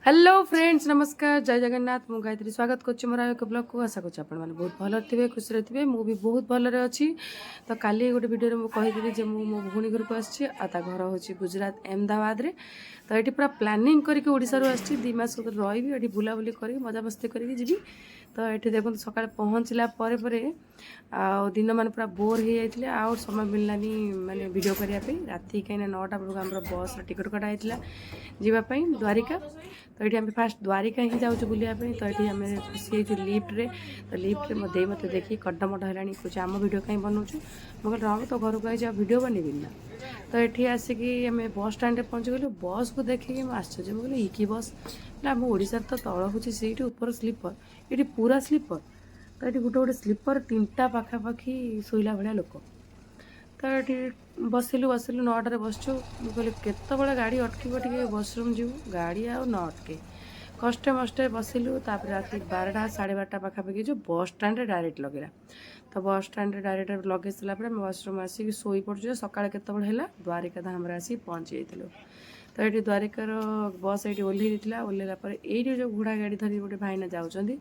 Hello friends नमस्कार जय जगन्नाथ मु गायत्री स्वागत कर मोर एक ब्लॉग को आशा कर बहुत भल थे खुशी थे मुझे बहुत भलरे अच्छी तो काली गोटे वीडियो में कही मो भूणी घर को आसी घर हूँ गुजरात अहमदाबाद रे तो ये पूरा प्लानिंग करके ओडिशा आसी 2 मास रही ये बुलाबुली कर मजा मस्ती करके जी तो ये देखो सका पहुँचला दिन मान पूरा बोर हो जाते आउ समय मिललानी माने वीडियो करने राति कहीं 9टा बेलू आम बस टिकट कटाई जावाई द्वारिका तो ये आम फास्ट द्वारिका ही जाऊँ बुलायापी तो ये आम खुशी लिफ्ट्रे तो लिफ्ट्रे मो दे मत देखी कड्डमड है कौच आम भिड कहीं बनाऊँ मुझे रंग तो घर को आई भिड बनबी ना तो ये आसिक आम बस स्टाण्ड पहुँची गलु बस को देखिए आश्चर्य मुझे कि बस ना आम ओडार तो तल हूँ सीट ऊपर स्लीपर ये पूरा स्लीपर तो ये गोटे गोटे स्लीपर 3टा पाखापाखि शोला भाया लोक तो ये बसिलु 9टार बसचु मुझे केतबे गाड़ी अटक टे वॉशरूम जीव गाड़ी आउ न अटके कष्टे मष्टे बसिलु रात 12टा 12:30 पाखापाखि जो बस स्टाण्ड डायरेक्ट लगेगा तो बस स्टाण्ड डायरेक्ट लगे सारापर वॉशरूम आसिक शोई पड़े सका केतबे है द्वारिका धाम आसी पहुँची जाइलु तो ये द्वारिकार बस ये ओह्लैला ये जो घोड़ा गाड़ी धरी गोटे भाईना जाऊँच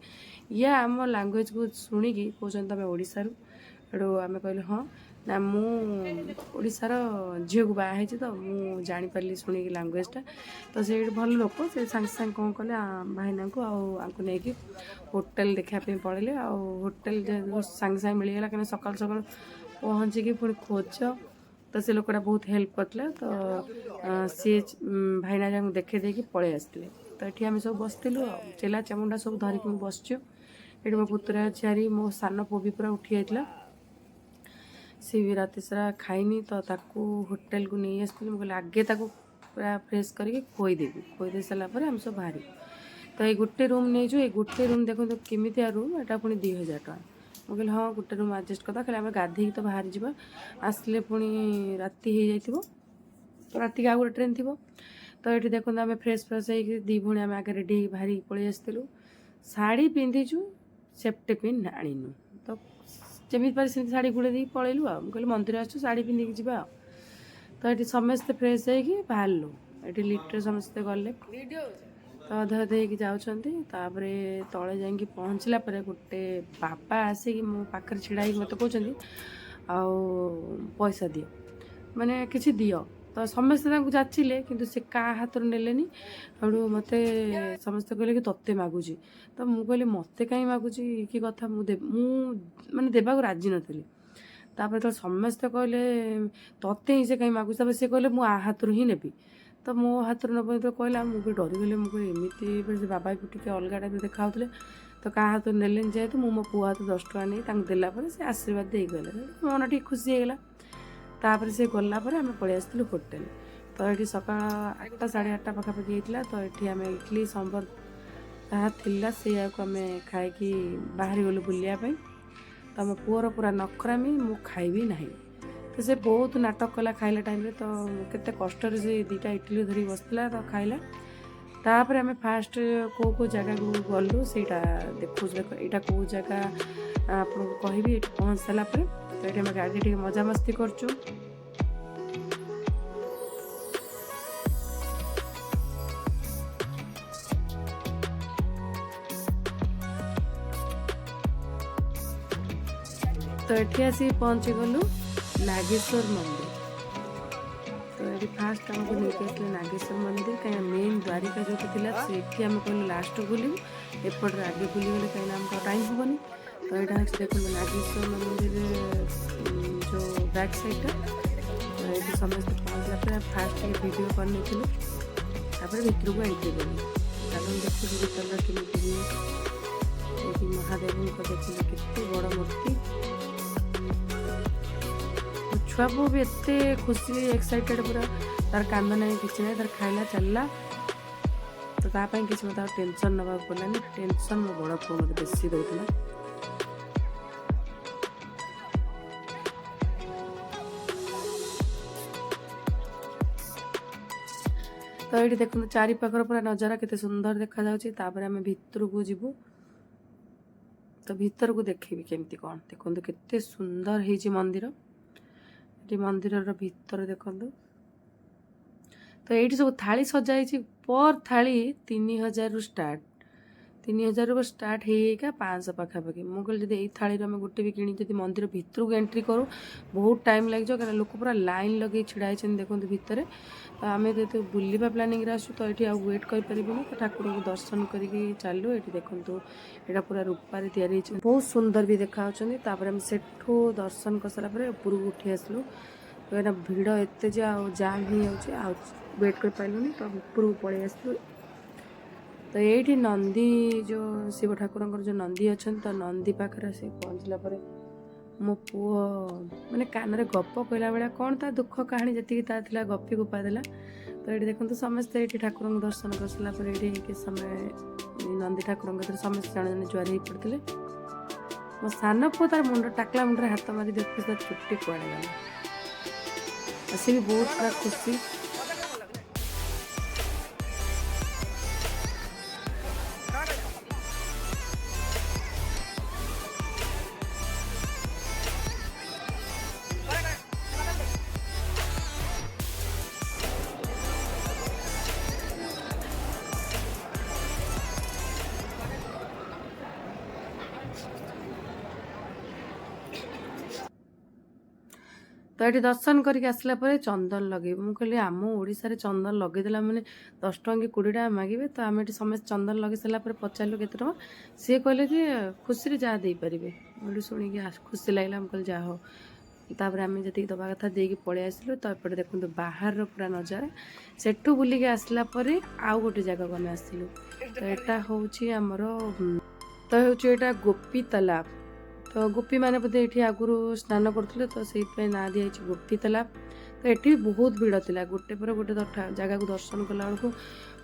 या आम लांगुएज को शुणिकी कहते तुम ओडारू एडू आम कहलु हाँ ना मुशार झील को बाहर तो मुझे जापारी शुणी लांगुएजटा तो से भल लोक से सांगे सांगे कौन कले भाईना को आपको लेकिन होटेल देखापी पड़े आ होटेल सांगे सांगे मिलगला कहीं सका सका पहुँचिकी पुणी खोज तो से लोकटा बहुत हेल्प करते तो सी भाईना जहाँ देखे देकी पलि आसते तो ये आम सब बसलु चेला चामुंडा सब धरिकी बसचु ये मो पुतुरा झियारी मो सान पु भी पूरा उठी जाता सी भी राति सारा खाईनी तो ताकू होटेल को नहीं आसती मुझे आगे ताकू पूरा फ्रेश करके खोईदेवी खोईदे सारापर आम सब बाहरी तो ये गोटे रूम नहीं ये गोटे रूम देखो तो केमितिया रूम यहाँ पुणी 2000 टका मुझे हाँ गोटे रूम आडजस्ट करदा खाली आम गाधे तो बाहरी जा आसले पुणी राति हो जाइए तो राति आउ गोटे ट्रेन थी तो ये देखो आम फ्रेश फ्रेश हो दी भूणी आम आगे रेडी बाहरी पलि आसलु शाढ़ी पिंधिचु सेफ्टी पिन आनीनु तो जमी पारे से शाढ़ी गुड़े दी पलैलु कहली मंदिर आसु शाढ़ी पिंधिकी जा तो ये समस्ते फ्रेश हो बाहरलु ये लिफ्ट समस्ते गले तो अधे अधे हो जापर तले जा पहुँचला गोटे बापा आसिक मो पाखे छिड़ा मत कहते पैसा दियो माने किसी दियो तो समस्ते जाचिले किंतु से का हाथ नेलेनी आड़ू मत समस्ते कहले कि तोते मागुची तो मुझे कहली मत कहीं मागुची कि कथा मुझे माने देवाक राजी नी तापर तो समस्ते कहले तोते ही से कहीं मागुची सी कहले मुझे हाथ ही नेबी तो मो हाथ नब तो कहला मुझे डरीगली मुझे एमती बाबा को टे अलग टाइप देखा तो क्या हाथ नेले जेहेतु मो पुआ हाथ 10 टका नहीं देलापर से आशीर्वाद दे गले मन टे खुशी होगा तापर से गलापर आम पलि आसलु होटेल तो ये सका 8टा 8:30 पाखापाखि होता तो ये आम इडली सांबर जहाँ थिला से आम खाई बाहरी गलु बुलायापी तो आम पुअर पूरा नखरामी मु खाइबी ना तो से बहुत नाटक कला खाइला टाइम तो केते कष्ट से 2टा इडली धरी बसला तो खाइला तापर आम फास्ट को जगह को गलु से देखो यहाँ कौ जगह आपको कहबी ये पहुँच सारापर तो ये गाड़ी टे मजा मस्ती करचु तो ये आसी पहुँची गलु नागेश्वर मंदिर तो ये फास्ट आमको लेके आसले नागेश्वर मंदिर कहीं मेन द्वारिका जो था से आम कहलु लास्ट बुलू एपटे आगे बुलीगले कहीं आमको टाइम हेनी तो यहाँ देखो नागेश्वर मंदिर जो बैक साइडटा तो ये समस्त पहुँचला फास्ट वीडियो करनी भितर को एंट्री कलु कारण देखो भर केमी महादेव को देखिए केते बड़ मूर्ति छुआ पु भी एते खुशी एक्साइटेड पूरा तार कांद ना कि ना तार खाइला चलला तो तापाई किसी मत टेंशन नवा पड़ानी टेंशन मो बड़ पु मत बेसी दौला तो ये देखो चारि पाखर पूरा नजारा केते सुंदर देखा जाऊँगी आम भितर को जीवु तो भितर को देखी केमती कौन देखो केते सुंदर है मंदिर ये मंदिर भीतर देखो तो ये सब थाली सजाई पर थाली 3000 स्टार्ट 3000 स्टार्ट ହେଇକା 500 ପାଖାପାଖି। ମୁଁ କହିଲି ଯଦି ଏଇ ଥାଳିରୁ ଆମେ ଗୋଟେ ବି କିଣି ଯଦି ମନ୍ଦିର ଭିତରକୁ ଏଣ୍ଟ୍ରି କରୁ ବହୁତ ଟାଇମ୍ ଲାଗିଯିବ, କାରଣ ଲୋକ ପୁରା ଲାଇନ୍ ଲଗେଇ ଛିଡ଼ା ହେଇଛନ୍ତି ଦେଖନ୍ତୁ ଭିତରେ। ତ ଆମେ ଯେହେତୁ ବୁଲିବା ପ୍ଲାନିଂରେ ଆସୁ ତ ଏଠି ଆଉ ୱେଟ୍ କରିପାରିବୁନି, ତ ଠାକୁରଙ୍କୁ ଦର୍ଶନ କରିକି ଚାଲୁ। ଏଠି ଦେଖନ୍ତୁ ଏଇଟା ପୁରା ରୂପାରେ ତିଆରି ହେଇଛି, ବହୁତ ସୁନ୍ଦର ବି ଦେଖାହେଉଛନ୍ତି। ତାପରେ ଆମେ ସେଠୁ ଦର୍ଶନ କରିସାରିଲା ପରେ ଉପରକୁ ଉଠି ଆସିଲୁ। ତ ଏଇଟା ଭିଡ଼ ଏତେ ଯେ ଆଉ ଜାମ୍ ହେଇଯାଉଛି, ଆଉ ୱେଟ୍ କରିପାରିଲୁନି, ତ ଉପରକୁ ପଳେଇ ଆସିଲୁ। ତ ଏଇଠି ନନ୍ଦୀ ଯେଉଁ ଶିବ ଠାକୁରଙ୍କର ଯେଉଁ ନନ୍ଦୀ ଅଛନ୍ତି, ତ ନନ୍ଦୀ ପାଖରେ ଆସି ପହଞ୍ଚିଲା ପରେ ମୋ ପୁଅ ମାନେ କାନରେ ଗପ କହିଲା ଭଳିଆ କ'ଣ ତା ଦୁଃଖ କାହାଣୀ ଯେତିକି ତା ଥିଲା ଗପି ଗୁପା ଦେଲା। ତ ଏଇଠି ଦେଖନ୍ତୁ ସମସ୍ତେ ଏଇଠି ଠାକୁରଙ୍କୁ ଦର୍ଶନ କରିସାରିଲା ପରେ ଏଇଠି କିଛି ସମୟ ନନ୍ଦୀ ଠାକୁରଙ୍କ ଭିତରେ ସମସ୍ତେ ଜଣେ ଜଣେ ଜୁହାର ହେଇ ପଡ଼ିଥିଲେ। ମୋ ସାନ ପୁଅ ତାର ମୁଣ୍ଡ ଟାକଲା ମୁଣ୍ଡରେ ହାତ ମାରି ଦେଖୁଛି ତା ଚୁଟି କୁଆଡ଼େ ଗଲା। ସେ ବି ବହୁତ ପୁରା ଖୁସି। ତ ଏଠି ଦର୍ଶନ କରିକି ଆସିଲା ପରେ ଚନ୍ଦନ ଲଗେଇବୁ। ମୁଁ କହିଲି ଆମ ଓଡ଼ିଶାରେ ଚନ୍ଦନ ଲଗେଇଦେଲା ମାନେ 10 ଟଙ୍କା କି 20 ଟଙ୍କା ମାଗିବେ। ତ ଆମେ ଏଠି ସମସ୍ତେ ଚନ୍ଦନ ଲଗେଇ ସାରିଲା ପରେ ପଚାରିଲୁ କେତେ ଟଙ୍କା, ସିଏ କହିଲେ ଯେ ଖୁସିରେ ଯାହା ଦେଇପାରିବେ। ମୁଁ ଏଠି ଶୁଣିକି ଖୁସି ଲାଗିଲା, ମୁଁ କହିଲି ଯାହା ହଉ। ତାପରେ ଆମେ ଯେତିକି ଦେବା କଥା ଦେଇକି ପଳେଇ ଆସିଲୁ। ତ ଏପଟେ ଦେଖନ୍ତୁ ବାହାରର ପୁରା ନଜାରା। ସେଠୁ ବୁଲିକି ଆସିଲା ପରେ ଆଉ ଗୋଟେ ଜାଗାକୁ ଆମେ ଆସିଲୁ। ତ ଏଇଟା ହେଉଛି ଆମର ଏଇଟା ଗୋପୀ ତାଲାବ। ତ ଗୋପୀମାନେ ବୋଧେ ଏଠି ଆଗରୁ ସ୍ନାନ କରୁଥିଲେ, ତ ସେଇଥିପାଇଁ ନାଁ ଦିଆଯାଇଛି ଗୋପୀ ତାଲାବ। ତ ଏଠି ବି ବହୁତ ଭିଡ଼ ଥିଲା। ଗୋଟେ ପରେ ଗୋଟେ ଜାଗାକୁ ଦର୍ଶନ କଲା ବେଳକୁ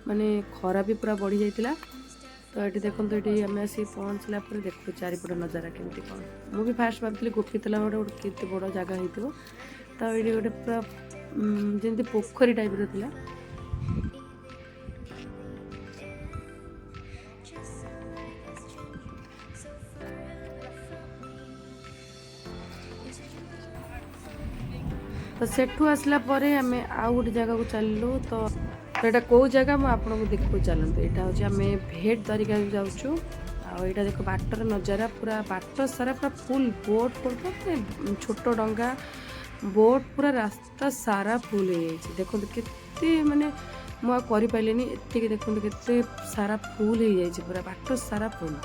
ମାନେ ଖରା ବି ପୁରା ବଢ଼ି ଯାଇଥିଲା। ତ ଏଠି ଦେଖନ୍ତୁ ଏଠି ଆମେ ଆସିକି ପହଞ୍ଚିଲା ପରେ ଦେଖୁ ଚାରିପଟ ନଜାରା କେମିତି କ'ଣ। ମୁଁ ବି ଫାଷ୍ଟ ଭାବିଥିଲି ଗୋପୀ ତାଲାବ ଗୋଟେ କେତେ ବଡ଼ ଜାଗା ହେଇଥିବ। ତ ଏଠି ଗୋଟେ ପୁରା ଯେମିତି ପୋଖରୀ ଟାଇପ୍ର ଥିଲା। ତ ସେଠୁ ଆସିଲା ପରେ ଆମେ ଆଉ ଗୋଟେ ଜାଗାକୁ ଚାଲିଲୁ। ତ ଏଇଟା କେଉଁ ଜାଗା ମୁଁ ଆପଣଙ୍କୁ ଦେଖାଉ ଚାଲନ୍ତୁ। ଏଇଟା ହେଉଛି ଆମେ ଭେଟ୍ ଦ୍ୱାରିକାକୁ ଯାଉଛୁ। ଆଉ ଏଇଟା ଦେଖ ବାଟର ନଜାରା, ପୁରା ବାଟ ସାରା ପୁରା ଫୁଲ୍ ବୋଟ୍ ଛୋଟ ଡଙ୍ଗା ବୋଟ୍ ପୁରା ରାସ୍ତା ସାରା ଫୁଲ୍ ହେଇଯାଇଛି। ଦେଖନ୍ତୁ କେତେ ମାନେ ମୁଁ ଆଉ କରିପାରିଲିନି, ଏତିକି ଦେଖନ୍ତୁ କେତେ ସାରା ଫୁଲ୍ ହେଇଯାଇଛି, ପୁରା ବାଟ ସାରା ଫୁଲ୍।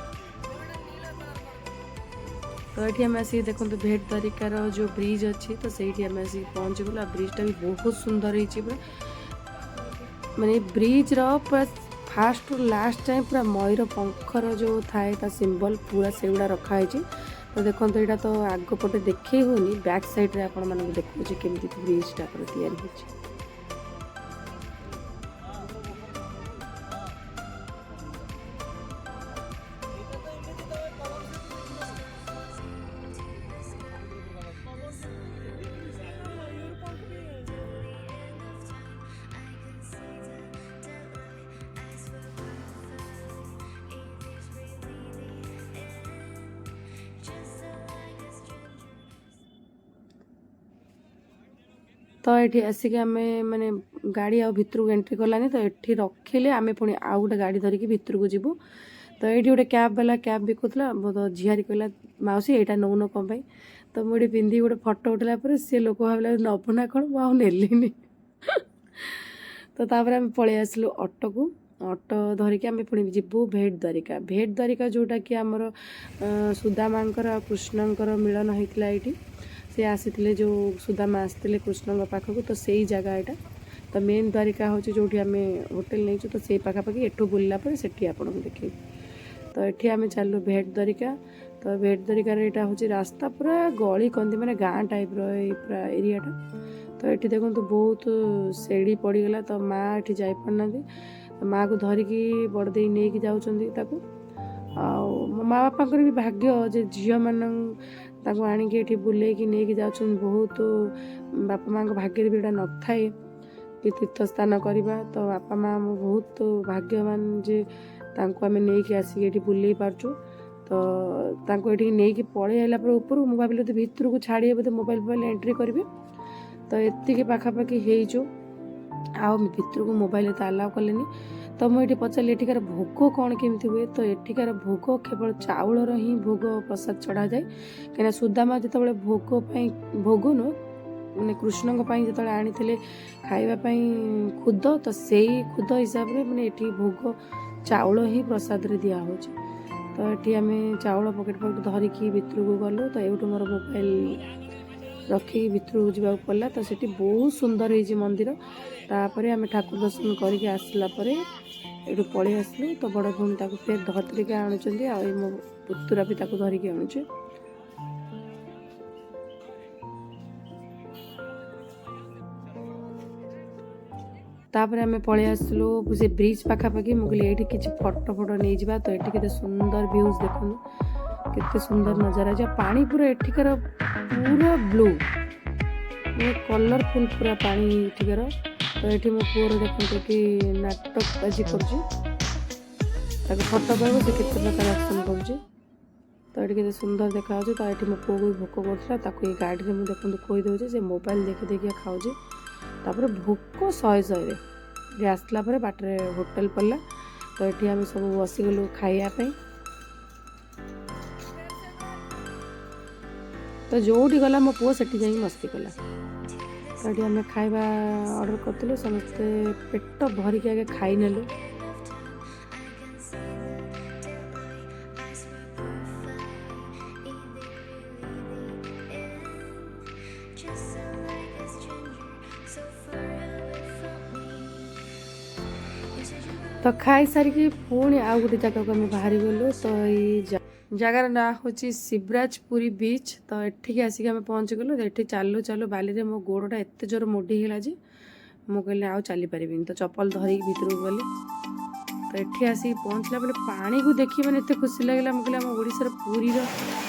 ତ ଏଠି ଆମେ ଆସିକି ଦେଖନ୍ତୁ ଭେଟ୍ ଦ୍ୱାରିକାର ଯେଉଁ ବ୍ରିଜ୍ ଅଛି, ତ ସେଇଠି ଆମେ ଆସିକି ପହଞ୍ଚିଗଲୁ। ଆଉ ବ୍ରିଜ୍ଟା ବି ବହୁତ ସୁନ୍ଦର ହେଇଛି ପୁରା। ମାନେ ବ୍ରିଜ୍ର ପୁରା ଫାଷ୍ଟରୁ ଲାଷ୍ଟ ଯାଏଁ ପୁରା ମୟୂର ପଙ୍ଖର ଯେଉଁ ଥାଏ ତା ସିମ୍ବଲ୍ ପୁରା ସେଗୁଡ଼ା ରଖାହେଇଛି। ତ ଦେଖନ୍ତୁ ଏଇଟା ତ ଆଗ ପଟେ ଦେଖେଇ ହେଉନି, ବ୍ୟାକ୍ ସାଇଡ଼୍ରେ ଆପଣମାନଙ୍କୁ ଦେଖାଉଛି କେମିତି ବ୍ରିଜ୍ଟା ପୁରା ତିଆରି ହେଇଛି। ତ ଏଠି ଆସିକି ଆମେ ମାନେ ଗାଡ଼ି ଆଉ ଭିତରକୁ ଏଣ୍ଟ୍ରି କଲାନି, ତ ଏଠି ରଖିଲେ ଆମେ ପୁଣି ଆଉ ଗୋଟେ ଗାଡ଼ି ଧରିକି ଭିତରକୁ ଯିବୁ। ତ ଏଇଠି ଗୋଟେ କ୍ୟାବ୍ ବାଲା କ୍ୟାବ୍ ବିକୁଥିଲା। ମୋ ଝିଆରୀ କହିଲା ମାଉସୀ ଏଇଟା ନେଉନ କ'ଣ ପାଇଁ। ତ ମୁଁ ଏଠି ପିନ୍ଧିକି ଗୋଟେ ଫଟୋ ଉଠିଲା ପରେ ସେ ଲୋକ ଭାବିଲା ନେବୁ ନା କ'ଣ, ମୁଁ ଆଉ ନେଲିନି। ତ ତାପରେ ଆମେ ପଳେଇ ଆସିଲୁ ଅଟୋକୁ। ଅଟୋ ଧରିକି ଆମେ ପୁଣି ଯିବୁ ଭେଟ୍ ଦ୍ୱାରିକା। ଭେଟ୍ ଦ୍ୱାରିକା ଯେଉଁଟାକି ଆମର ସୁଦାମାଙ୍କର ଆଉ କୃଷ୍ଣଙ୍କର ମିଳନ ହେଇଥିଲା ଏଇଠି। ସେ ଆସିଥିଲେ ଯେଉଁ ସୁଦାମା ଆସିଥିଲେ କୃଷ୍ଣଙ୍କ ପାଖକୁ, ତ ସେଇ ଜାଗା ଏଇଟା। ତ ମେନ୍ ଦ୍ୱାରିକା ହେଉଛି ଯେଉଁଠି ଆମେ ହୋଟେଲ୍ ନେଇଛୁ, ତ ସେଇ ପାଖାପାଖି। ଏଠୁ ବୁଲିଲା ପରେ ସେଠି ଆପଣଙ୍କୁ ଦେଖେଇବୁ। ତ ଏଠି ଆମେ ଚାଲିଲୁ ଭେଟ୍ ଦ୍ୱାରିକା। ତ ଭେଟ୍ ଦ୍ୱାରିକାରେ ଏଇଟା ହେଉଛି ରାସ୍ତା ପୁରା ଗଳି କନ୍ଦି ମାନେ ଗାଁ ଟାଇପ୍ର ଏଇ ପୁରା ଏରିଆଟା। ତ ଏଠି ଦେଖନ୍ତୁ ବହୁତ ସେଡ଼ି ପଡ଼ିଗଲା, ତ ମାଆ ଏଠି ଯାଇପାରୁନାହାନ୍ତି। ମାଆକୁ ଧରିକି ବଡ଼ ଦେଇ ନେଇକି ଯାଉଛନ୍ତି ତାକୁ। ଆଉ ମୋ ମା ବାପାଙ୍କର ବି ଭାଗ୍ୟ ଯେ ତାଙ୍କୁ ଆଣିକି ଏଠି ବୁଲେଇକି ନେଇକି ଯାଉଛନ୍ତି। ବହୁତ ବାପା ମାଆଙ୍କ ଭାଗ୍ୟରେ ବି ଏଇଟା ନଥାଏ କି ତୀର୍ଥସ୍ଥାନ କରିବା। ତ ବାପା ମାଆ ମୁଁ ବହୁତ ଭାଗ୍ୟବାନ ଯେ ତାଙ୍କୁ ଆମେ ନେଇକି ଆସିକି ଏଠି ବୁଲେଇ ପାରୁଛୁ। ତ ତାଙ୍କୁ ଏଠିକି ନେଇକି ପଳେଇ ଆସିଲା ପରେ ଉପରକୁ ମୁଁ ଭାବିଲି ବୋଧେ ଭିତରକୁ ଛାଡ଼ିବେ, ବୋଧେ ମୋବାଇଲ୍ ଏଣ୍ଟ୍ରି କରିବେ। ତ ଏତିକି ପାଖାପାଖି ହେଇଛୁ। ଆଉ ଭିତରକୁ ମୋବାଇଲ ତ ଆଲାଉ କଲେନି। ତ ମୁଁ ଏଠି ପଚାରିଲି ଏଠିକାର ଭୋଗ କ'ଣ କେମିତି ହୁଏ। ତ ଏଠିକାର ଭୋଗ କେବଳ ଚାଉଳର ହିଁ ଭୋଗ ପ୍ରସାଦ ଚଢ଼ାଯାଏ। କାହିଁକିନା ସୁଦାମା ଯେତେବେଳେ ଭୋଗ ନୁହଁ ମାନେ କୃଷ୍ଣଙ୍କ ପାଇଁ ଯେତେବେଳେ ଆଣିଥିଲେ ଖାଇବା ପାଇଁ ଖୁଦ, ତ ସେଇ ଖୁଦ ହିସାବରେ ମାନେ ଏଠି ଭୋଗ ଚାଉଳ ହିଁ ପ୍ରସାଦରେ ଦିଆହେଉଛି। ତ ଏଠି ଆମେ ଚାଉଳ ପକେଟ ଧରିକି ଭିତରକୁ ଗଲୁ। ତ ଏଇଠୁ ମୋର ମୋବାଇଲ ରଖିକି ଭିତରକୁ ଯିବାକୁ ପଡ଼ିଲା। ତ ସେଠି ବହୁତ ସୁନ୍ଦର ହେଇଛି ମନ୍ଦିର। ତାପରେ ଆମେ ଠାକୁର ଦର୍ଶନ କରିକି ଆସିଲା ପରେ ଏଠୁ ପଳେଇ ଆସିଲୁ। ତ ବଡ଼ ଭଉଣୀ ତାକୁ ଫେର ଧରିକି ଆଣୁଛନ୍ତି, ଆଉ ମୋ ପୁତୁରା ବି ତାକୁ ଧରିକି ଆଣୁଛି। ତାପରେ ଆମେ ପଳେଇ ଆସିଲୁ ସେ ବ୍ରିଜ୍ ପାଖାପାଖି। ମୁଁ କହିଲି ଏଇଠି କିଛି ଫଟୋ ନେଇଯିବା। ତ ଏଠି କେତେ ସୁନ୍ଦର ଭ୍ୟୁଜ୍ ଦେଖନ୍ତୁ, କେତେ ସୁନ୍ଦର ନଜାରା ଅଛି। ପାଣି ପୁରା ଏଠିକାର ପୁରା ବ୍ଲୁ, ମାନେ କଲରଫୁଲ୍ ପୁରା ପାଣି ଏଠିକାର। ତ ଏଠି ମୋ ପୁଅର ଦେଖନ୍ତୁ କି ନାଟକ ଆଜି କରୁଛି, ତାକୁ ଫଟୋ ପାଇବ ସେ କେତେ ପ୍ରକାର ଆକ୍ସନ୍ କରୁଛି। ତ ଏଠି କେତେ ସୁନ୍ଦର ଦେଖାଯାଉଛି। ତ ଏଠି ମୋ ପୁଅକୁ ବି ଭୋକ କରୁଥିଲା, ତାକୁ ଏଇ ଗାଡ଼ିରେ ମୁଁ ଦେଖନ୍ତୁ ଖୋଇ ଦେଉଛି, ସେ ମୋବାଇଲ ଦେଖିଆ ଖାଉଛି। ତାପରେ ଭୋକ ଶହେ ଆସିଲା ପରେ ବାଟରେ ହୋଟେଲ ପଡ଼ିଲା। ତ ଏଠି ଆମେ ସବୁ ବସିଗଲୁ ଖାଇବା ପାଇଁ। ତ ଯେଉଁଠି ଗଲା ମୋ ପୁଅ ସେଠି ଯାଇକି ମସ୍ତି କଲା। ତ ଏଠି ଆମେ ଖାଇବା ଅର୍ଡ଼ର କରିଥିଲୁ, ସମସ୍ତେ ପେଟ ଭରିକି ଆଗେ ଖାଇନେଲୁ। ତ ଖାଇସାରିକି ପୁଣି ଆଉ ଗୋଟେ ଜାଗାକୁ ଆମେ ବାହାରି ଗଲୁ। ତ ଏଇ ଜାଗାର ନାଁ ହେଉଛି ଶିବରାଜପୁରୀ ବିଚ୍। ତ ଏଠିକି ଆସିକି ଆମେ ପହଞ୍ଚିଗଲୁ। ଏଠି ଚାଲୁ ବାଲିରେ ମୋ ଗୋଡ଼ଟା ଏତେ ଜୋର ମୋଡ଼ି ହେଇଗଲା ଯେ ମୁଁ କହିଲି ଆଉ ଚାଲିପାରିବିନି। ତ ଚପଲ ଧରିକି ଭିତରକୁ ଗଲି। ତ ଏଠି ଆସିକି ପହଞ୍ଚିଲା ବେଳେ ପାଣିକୁ ଦେଖି ମାନେ ଏତେ ଖୁସି ଲାଗିଲା। ମୁଁ କହିଲି ଆମ ଓଡ଼ିଶାର ପୁରୀର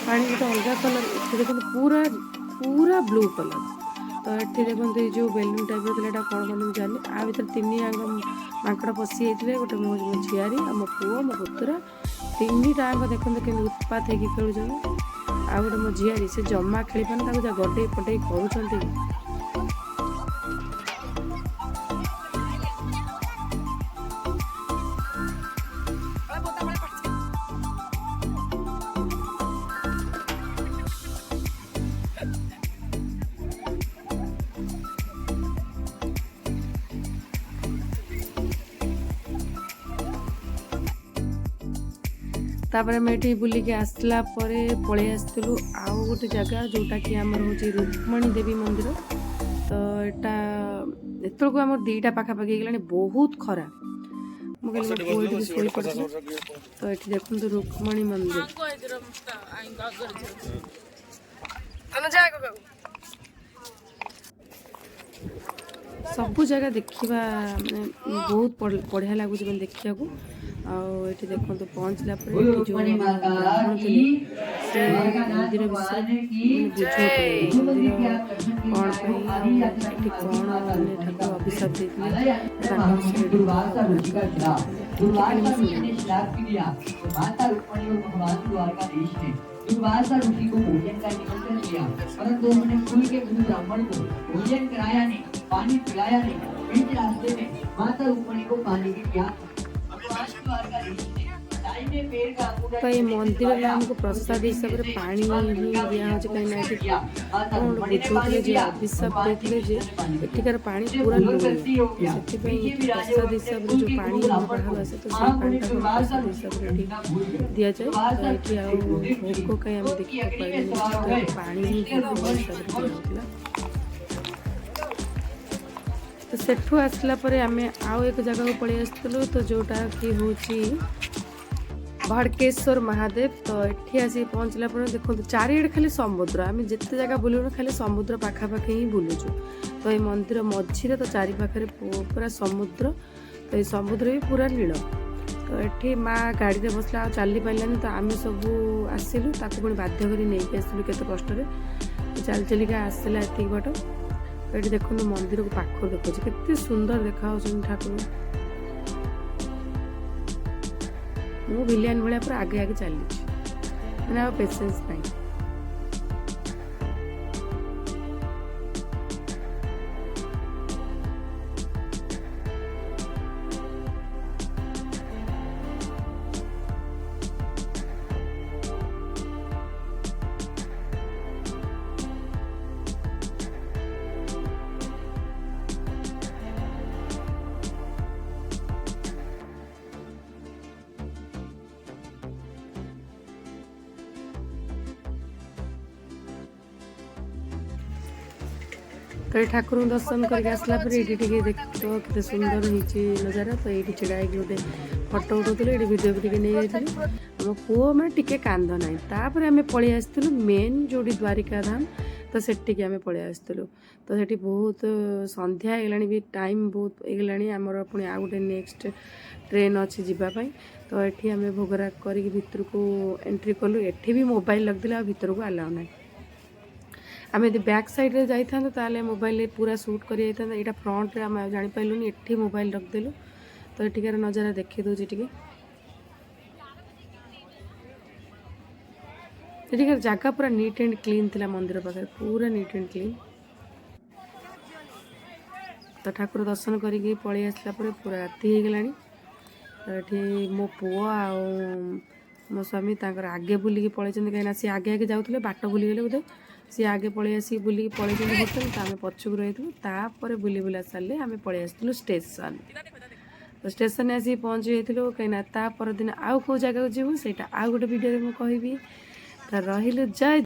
ପାଣି ଗୋଟେ ଅଲଗା କଲର୍, ଏଠି ଦେଖନ୍ତୁ ପୁରା ବ୍ଲୁ କଲର୍। ତ ଏଠି ଦେଖନ୍ତୁ ଏଇ ଯେଉଁ ବେଲୁନ୍ ଟାଇପ୍ର ଥିଲା ଏଇଟା କ'ଣ ବୋଲି ମୁଁ ଜାଣିନି। ଆ ଭିତରେ 3 ଯାକ ମାଙ୍କଡ଼ ପଶି ଯାଇଥିଲେ, ଗୋଟେ ମୋ ଝିଆରୀ ଆଉ ମୋ ପୁଅ ମୋ ପୁତୁରା, 3ଟା ଯାକ ଦେଖନ୍ତୁ କେମିତି ଉତ୍ପାତ ହେଇକି ଖେଳୁଛନ୍ତି। ଆଉ ଗୋଟେ ମୋ ଝିଆରୀ, ସେ ଜମା ଖେଳିପାରୁନି, ତାକୁ ଯା ଗଡ଼େଇ ପଟେଇ କରୁଛନ୍ତି। ତାପରେ ଆମେ ଏଠି ବୁଲିକି ଆସିଲା ପରେ ପଳେଇ ଆସିଥିଲୁ ଆଉ ଗୋଟେ ଜାଗା ଯେଉଁଟାକି ଆମର ହେଉଛି ରୁକ୍ମଣୀ ଦେବୀ ମନ୍ଦିର। ତ ଏଟା ଏତେବେଳକୁ ଆମର 2ଟା ପାଖାପାଖି ହେଇଗଲାଣି, ବହୁତ ଖରା। ମୁଁ କହିଲି ମୋ ପୁଅ ଏଠି ଶୋଇପଡ଼ିଥିଲା। ତ ଏଠି ଦେଖନ୍ତୁ ରୁକ୍ମଣୀ ମନ୍ଦିର। ସବୁ ଜାଗା ଦେଖିବା ମାନେ ବହୁତ ବଢ଼ିଆ ଲାଗୁଛି ମାନେ ଦେଖିବାକୁ। ଆଉ ଏଠି ଦେଖନ୍ତୁ ପହଞ୍ଚିଲା ପରେ ଏଠି ଯେଉଁ ବ୍ରାହ୍ମଣ ଥିଲେ ସେ ମନ୍ଦିର ବିଷୟରେ ମାନେ ବୁଝାଉଥିଲେ ମନ୍ଦିର କ'ଣ ପାଇଁ ଆଉ ଏଠି କ'ଣ ମାନେ ଠାକୁର ଅଭିଶାପ ଦେଇଥିଲେ ତାଙ୍କ ବିଷୟରେ ଏଠି दुर्वासा ऋषि को भोजन का निमंत्रण दिया, परंतु उन्होंने कुल के गुरु ब्राह्मण को भोजन कराया नहीं, पानी पिलाया नहीं। बीच रास्ते में माता रुक्मणी को पानी की प्यास। तो ये मंदिर हमको प्रसाद हिसाब से पानी ही दिया कहीं कौन बुझे जे अभिशाप देते जे एठिकार पानी पूरा प्रसाद हिसाब से जो पानी बाहर आसे तो से पानी प्रसाद हिसाब से दि जाए। तो ये भोग कहीं आम देखा पानी ही हिसाब से दिया। तो सेठू आसला परे आमे आउ एक जगह को पड़े आसलु। तो जोटा कि हूँ भड़केश्वर महादेव। तो एठी आसी पहुँचला पर देखो चारिआडे खाली समुद्र, आम जिते जगह बुलूनु खाली समुद्र पाखापाखि ही बुलुचु। तो ये मंदिर मझीरे तो चारि पाखे पूरा समुद्र। तो ये समुद्र भी पूरा नील। तो एठी माँ गाड़ी में बसला चली पारानी। तो आम सब आसिलु ताको पुणी बाध्य करी नहीं आसिलु केते कष्ट चली चलिका आसला एतिक बाट। तो ये देखो मंदिर को पाखर देखो केते सुंदर देखा ठाकुर। मु विलियन भाया पूरा आगे आगे चली मैंने पेसेंस नहीं। तो ये ठाकुर दर्शन करके आसला पर ये देख तो केते सुंदर होती नजारा। तो ये छिड़ा गोटे फटो उठाऊँ ये भिडियो भी नहीं जाइए आम पुओ मैंने टिके कांद ना तापर आम पलि आसलु मेन जो द्वारिका धाम तो सेटिकी आम पलि आसलु। तो सेठी बहुत संध्या होगा भी टाइम बहुत होगा आमर पुणी आ गए नेक्स्ट ट्रेन अच्छी जीवाई। तो ये आम भोगराग कर भितर को एंट्री कलु। एठी भी मोबाइल रखिले भितर को आलाउ ना। आम यदि बैक साइड रे जाई था ताले मोबाइल पूरा शूट कर यहाँ फ्रंट रे आम जापारूनी एठी मोबाइल रखदेलु। तो एठिकार नजारा देखी दूसरी टी एठिकार जगह पूरा नीट एंड क्लीन थिला मंदिर पाखे पूरा नीट एंड क्लीन। तो ठाकुर दर्शन करके पलि आसला पूरा राति हो गलानी। तो ये मो पुओ आ मो स्वामी तांकर आगे बुलिकी पलि कहीं सी आगे आगे जाऊे बाट बुलीगले बोधे सी आगे पलि आसी बुलिकी पलि होटल। तो आम पछक रही तापर बुली बुला सारे आम पलि आसलु स्टेशन। तो स्टेशन आसी पहुँची जाइलु कहीं तापर दिन आउ कौ जगह जीवु से आउ गोटे वीडियो में कहबी। तो रहिलु जय।